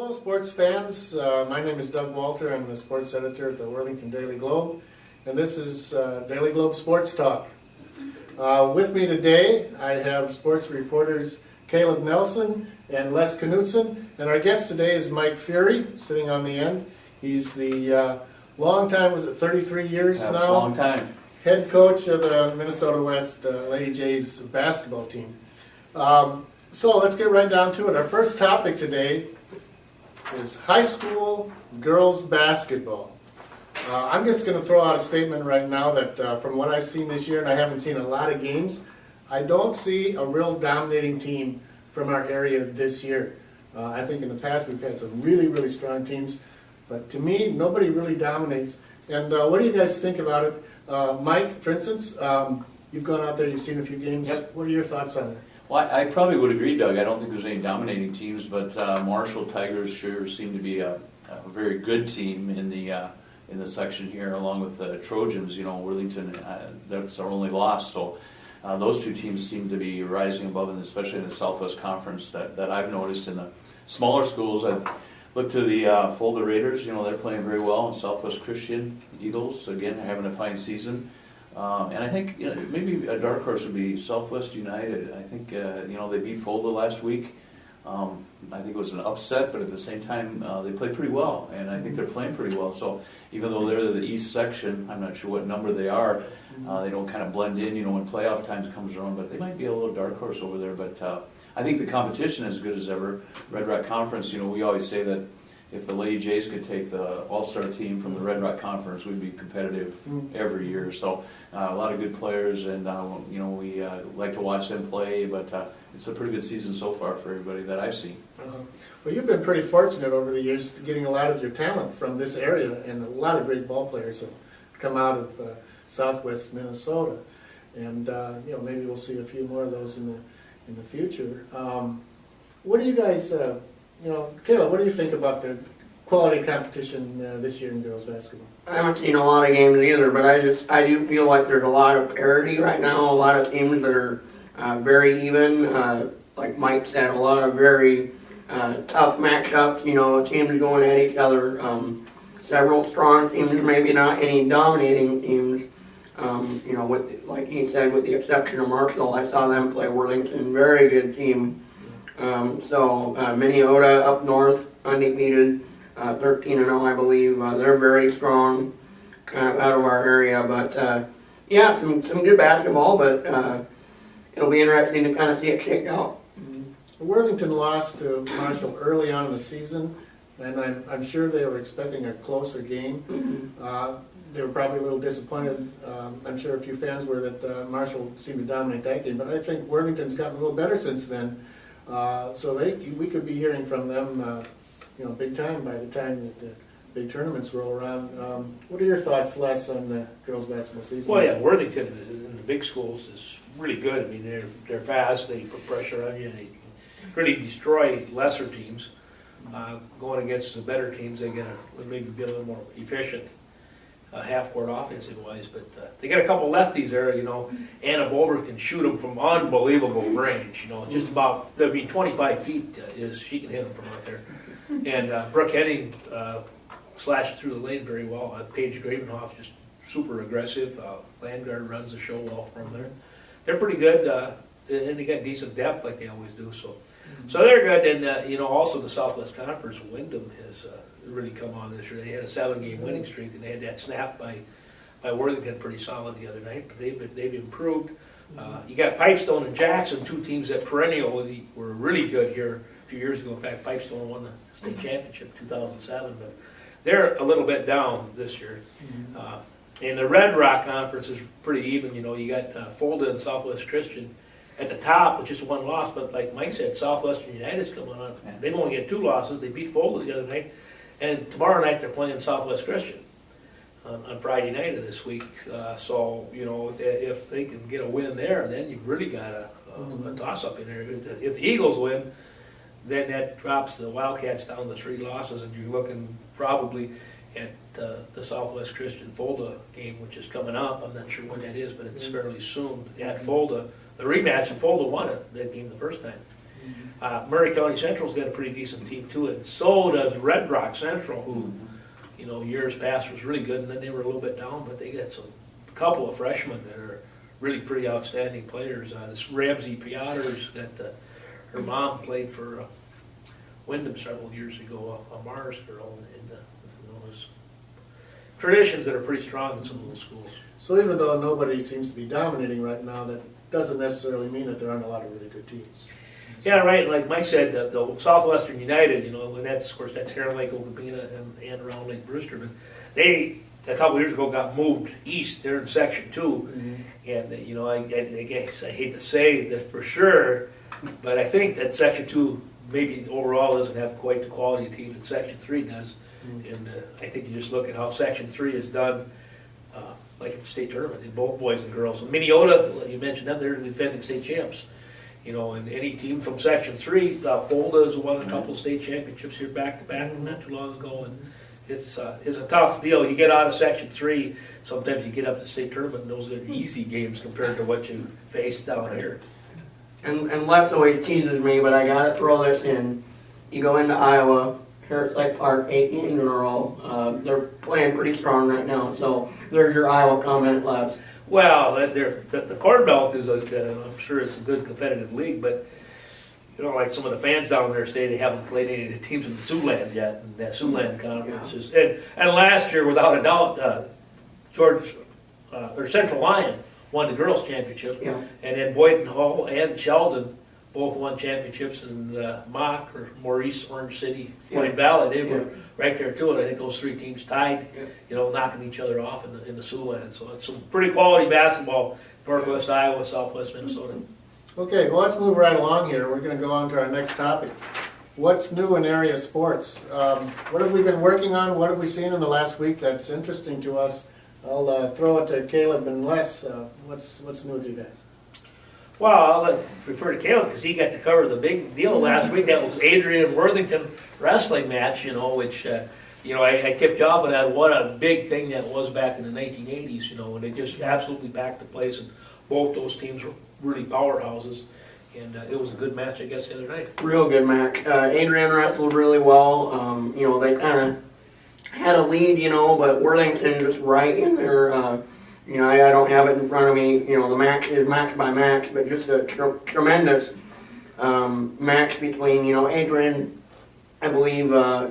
Hello, sports fans. My name is Doug Walter. I'm the sports editor at the Worthington Daily Globe, and this is Daily Globe Sports Talk. With me today, I have sports reporters Caleb Nelson and Les Knutson, and our guest today is Mike Fury, sitting on the end. He's the long time, was it 33 years now? That's a long time. Head coach of the Minnesota West Lady Jays basketball team. So let's get right down to it. Our first topic today is high school girls basketball. I'm just going to throw out a statement right now that from what I've seen this year, and I haven't seen a lot of games, I don't see a real dominating team from our area this year. I think in the past we've had some really, really strong teams, but to me, nobody really dominates. And what do you guys think about it? Mike, for instance, you've gone out there, you've seen a few games. Yep. What are your thoughts on it? Well, I probably would agree, Doug. I don't think there's any dominating teams, but Marshall Tigers sure seem to be a very good team in the section here, along with the Trojans. You know, Worthington, that's our only loss. So those two teams seem to be rising above, and especially in the Southwest Conference that I've noticed in the smaller schools. I've looked to the Fulda Raiders. You know, they're playing very well, and Southwest Christian Eagles, again, having a fine season. And I think maybe a dark horse would be Southwest United. I think they beat Fulda last week. I think it was an upset, but at the same time they played pretty well, and I think they're playing pretty well. So even though they're the East section, I'm not sure what number they are. They don't kind of blend in, when playoff times comes around. But they might be a little dark horse over there. But I think the competition is as good as ever. Red Rock Conference. We always say that if the Lady Jays could take the all-star team from the Red Rock Conference, we'd be competitive every year. So a lot of good players, and we like to watch them play. But it's a pretty good season so far for everybody that I've seen. Well, you've been pretty fortunate over the years getting a lot of your talent from this area, and a lot of great ball players have come out of Southwest Minnesota. And maybe we'll see a few more of those in the future. What do you guys? Kayla, what do you think about the quality competition this year in girls basketball? I haven't seen a lot of games either, but I do feel like there's a lot of parity right now. A lot of teams that are very even. Like Mike said, a lot of very tough matchups. Teams going at each other. Several strong teams, maybe not any dominating teams. Like he said, with the exception of Marshall, I saw them play Worthington. Very good team. Minnesota up north, undefeated, 13-0, I believe. They're very strong, kind of out of our area. But some good basketball. But it'll be interesting to kind of see it shake out. Worthington lost to Marshall early on in the season, and I'm sure they were expecting a closer game. They were probably a little disappointed. I'm sure a few fans were that Marshall seemed to dominate that game. But I think Worthington's gotten a little better since then. So we could be hearing from them, big time by the time that the big tournaments roll around. What are your thoughts, Les, on the girls' basketball season? Well, yeah, Worthington in the big schools is really good. I mean, they're fast. They put pressure on you. And they really destroy lesser teams. Going against the better teams, they maybe be a little more efficient. Half-court offensive-wise, but they got a couple lefties there, Anna Bover can shoot them from unbelievable range, just about, 25 feet she can hit them from out there. And Brooke Henning slashed through the lane very well. Paige Gravenhoff just super aggressive. Landguard runs the show well from there. They're pretty good, and they got decent depth like they always do, so they're good. And, also the Southwest Conference, Wyndham has really come on this year. They had a 7-game winning streak, and they had that snap by Worthington pretty solid the other night. But they've improved. You got Pipestone and Jackson, two teams that perennially were really good here a few years ago. In fact, Pipestone won the state championship in 2007, but they're a little bit down this year. And the Red Rock Conference is pretty even. You got Fulda and Southwest Christian at the top with just one loss, but like Mike said, Southwestern United's coming on. They've only got 2 losses. They beat Fulda the other night. And tomorrow night they're playing Southwest Christian on Friday night of this week. If they can get a win there, then you've really got a toss-up in there. If the Eagles win, then that drops the Wildcats down to 3 losses, and you're looking probably at the Southwest Christian Fulda game, which is coming up. I'm not sure when that is, but it's fairly soon at Fulda. The rematch, and Fulda won that game the first time. Murray County Central's got a pretty decent team too, and so does Red Rock Central, who, years past was really good, and then they were a little bit down, but they got a couple of freshmen that are really pretty outstanding players. This Ramsey Piotrs, that her mom played for Wyndham several years ago, a Mars girl, and there's traditions that are pretty strong in some of those schools. So even though nobody seems to be dominating right now, that doesn't necessarily mean that there aren't a lot of really good teams. Yeah, right. Like Mike said, the Southwestern United, and that's of course that's Heron Lake, Okabena, and Round Lake Brewster. But they a couple years ago got moved east. They're in Section 2, and I guess I hate to say that for sure, but I think that Section 2 maybe overall doesn't have quite the quality of team that Section 3 does. And I think you just look at how Section 3 is done, like at the state tournament in both boys and girls. And Minneota, you mentioned them, they're the defending state champs. And any team from Section 3, Fulda has won a couple state championships here back to back not too long ago, and it's a tough deal. You get out of Section 3, sometimes you get up to the state tournament, and those are easy games compared to what you face down here. And Les always teases me, but I gotta throw this in. You go into Iowa, Harris Lake Park, 8 games in a row. They're playing pretty strong right now, so there's your Iowa comment, Les. Well, the Corn Belt is I'm sure it's a good competitive league, but like some of the fans down there say they haven't played any of the teams in the Siouxland yet, and that Siouxland conference is. And last year, without a doubt, Central Lyon won the girls' championship, Yeah. and then Boynton Hall and Sheldon both won championships in Mock or Maurice, Orange City, Floyd Valley. They were right there too, and I think those three teams tied, knocking each other off in the Siouxland. So it's some pretty quality basketball, Northwest Iowa, Southwest Minnesota. Okay, well, let's move right along here. We're going to go on to our next topic. What's new in area sports? What have we been working on? What have we seen in the last week that's interesting to us? I'll throw it to Caleb and Les. What's new with you guys? Well, I'll refer to Caleb because he got to cover the big deal last week. That was Adrian Worthington wrestling match, which, I tipped you off on that. What a big thing that was back in the 1980s, when they just absolutely packed the place. And both those teams were really powerhouses. And it was a good match, I guess, the other night. Real good match. Adrian wrestled really well. They kind of had a lead, but Worthington just right in there. I don't have it in front of me. The match is match by match, but just a tremendous match between, Adrian, I believe,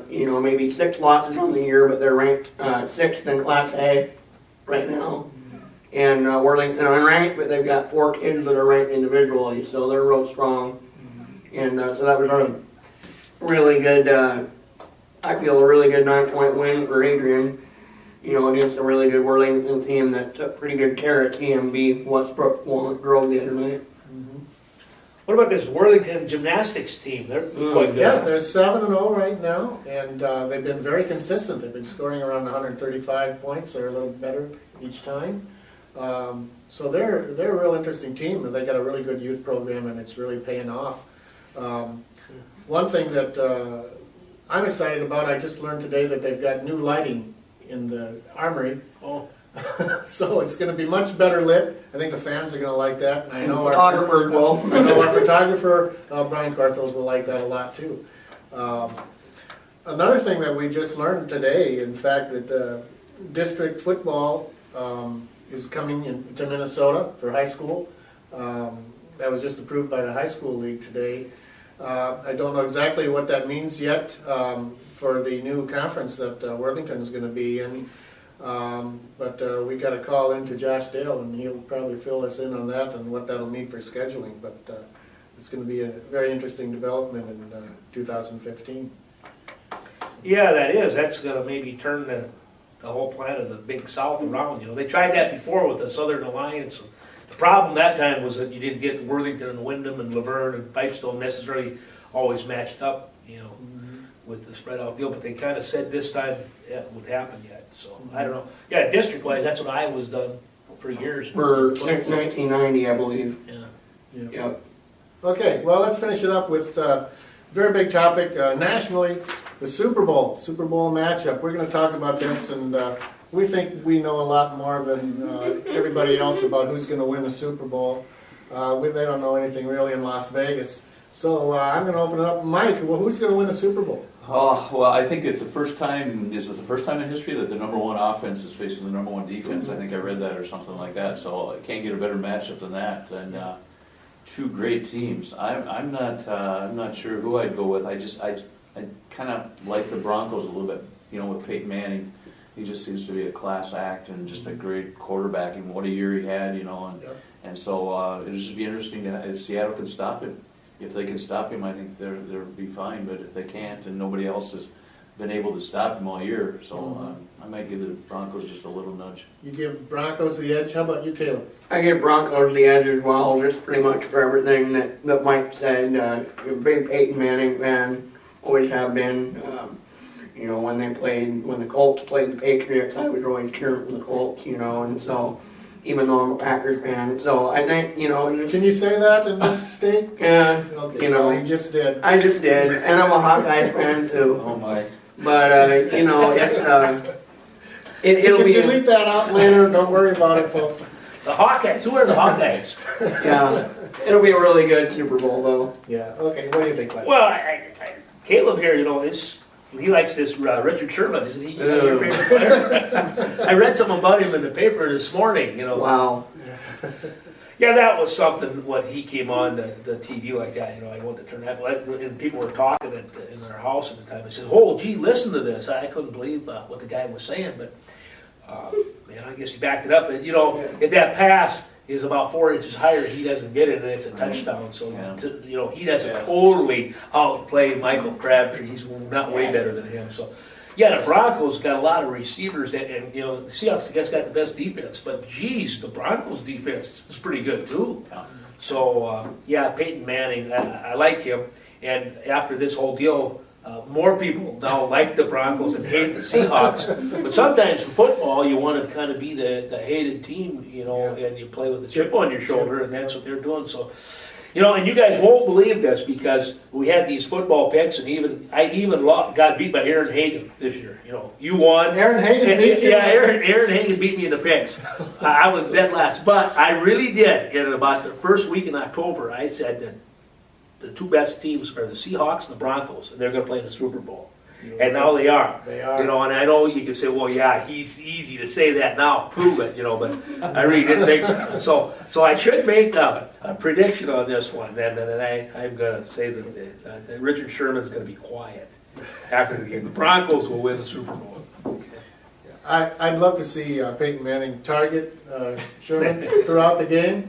maybe 6 losses on the year, but they're ranked 6th in Class A right now. And Worthington unranked, but they've got 4 kids that are ranked individually, so they're real strong. And so that was a really good, I feel a really good 9-point win for Adrian, against a really good Worthington team that took pretty good care of TMB Westbrook Walnut Grove the other night. What about this Worthington gymnastics team? They're quite good. Yeah, they're 7-0 right now, and they've been very consistent. They've been scoring around 135 points or a little better each time. So they're a real interesting team, and they got a really good youth program, and it's really paying off. One thing that I'm excited about, I just learned today that they've got new lighting in the armory. Oh. So it's going to be much better lit. I think the fans are going to like that. And I know photographers will. I know our photographer, Brian Carthels, will like that a lot too. Another thing that we just learned today, in fact, that district football is coming to Minnesota for high school. That was just approved by the high school league today. I don't know exactly what that means yet for the new conference that Worthington is going to be in. But we got a call in to Josh Dale, and he'll probably fill us in on that and what that'll mean for scheduling. But it's going to be a very interesting development in 2015. Yeah, that is. That's going to maybe turn the whole plan of the Big South around. They tried that before with the Southern Alliance. The problem that time was that you didn't get Worthington and Wyndham and Laverne and Pipestone necessarily always matched up, with the spread out deal. But they kind of said this time that would happen yet. So I don't know. Yeah, district-wise, that's what Iowa's done for years. Since 1990, I believe. Yeah. Yep. Okay, well, let's finish it up with a very big topic nationally, the Super Bowl matchup. We're going to talk about this, and we think we know a lot more than everybody else about who's going to win the Super Bowl. They don't know anything really in Las Vegas. So I'm going to open it up. Mike, well, who's going to win the Super Bowl? Oh, well, I think it's the first time, is it the first time in history that the number one offense is facing the number one defense? I think I read that or something like that, so I can't get a better matchup than that. And two great teams. I'm not sure who I'd go with. I kind of like the Broncos a little bit, with Peyton Manning. He just seems to be a class act and just a great quarterback, and what a year he had, and so it'll just be interesting if Seattle can stop him. If they can stop him, I think they'll be fine. But if they can't, and nobody else has been able to stop him all year, so I might give the Broncos just a little nudge. You give Broncos the edge. How about you, Caleb? I give Broncos the edge as well, just pretty much for everything that Mike said. A big Peyton Manning fan, always have been. When the Colts played the Patriots, I was always cheering for the Colts, and so, even though I'm a Packers fan, so I think, just, Can you say that in this state? yeah, Okay, well, he just did. I just did, and I'm a Hawkeyes fan too. Oh my! But it's it'll You be can delete that out later. Don't worry about it, folks. The Hawkeyes, who are the Hawkeyes? yeah, it'll be a really good Super Bowl though. Yeah. Okay. What do you think, Les? Well, Caleb here, he likes this Richard Sherman, isn't he? Your favorite player? I read something about him in the paper this morning, Wow. Yeah, that was something, when he came on the TV like that, I wanted to turn that, and people were talking in their house at the time. I said, oh, gee, listen to this. I couldn't believe what the guy was saying, but, man, I guess he backed it up. But, if that pass is about 4 inches higher, he doesn't get it, and it's a touchdown. So, he doesn't totally outplay Michael Crabtree. He's not way better than him. So, yeah, the Broncos got a lot of receivers, and the Seahawks, I guess, got the best defense. But, geez, the Broncos' defense is pretty good, too. So, Peyton Manning, I like him. And after this whole deal, more people now like the Broncos and hate the Seahawks. But sometimes in football, you want to kind of be the hated team, and you play with a chip on your shoulder, and that's what they're doing. So, and you guys won't believe this, because we had these football picks, and I got beat by Aaron Hagen this year. You won. Aaron Hagen beat you? Yeah, Aaron Hagen beat me in the picks. I was dead last, but I really did. In about the first week in October, I said that the two best teams are the Seahawks and the Broncos, and they're going to play in the Super Bowl. And now they are. They are. And I know you can say, well, yeah, he's easy to say that now, prove it, but I really didn't think that. So I should make a prediction on this one, and I'm going to say that Richard Sherman's going to be quiet after the game. The Broncos will win the Super Bowl. I'd love to see Peyton Manning target Sherman throughout the game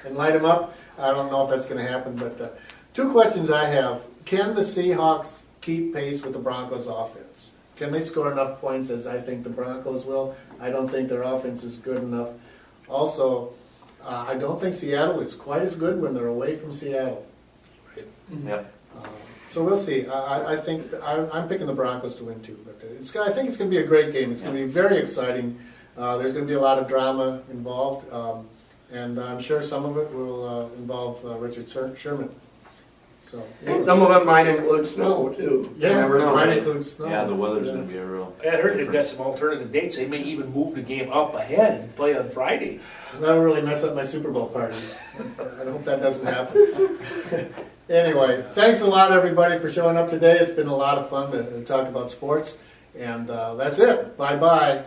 and light him up. I don't know if that's going to happen, but two questions I have. Can the Seahawks keep pace with the Broncos' offense? Can they score enough points as I think the Broncos will? I don't think their offense is good enough. Also, I don't think Seattle is quite as good when they're away from Seattle. Yep. So we'll see. I think I'm picking the Broncos to win too, but I think it's going to be a great game. It's going to be very exciting. There's going to be a lot of drama involved, and I'm sure some of it will involve Richard Sherman. So And some of it might include snow too. You never know. might Right? include snow. Yeah, the weather's going to be a real. I heard they've got some alternative dates. They may even move the game up ahead and play on Friday. That'll really mess up my Super Bowl party. I hope that doesn't happen. Anyway, thanks a lot, everybody, for showing up today. It's been a lot of fun to talk about sports. And that's it. Bye-bye.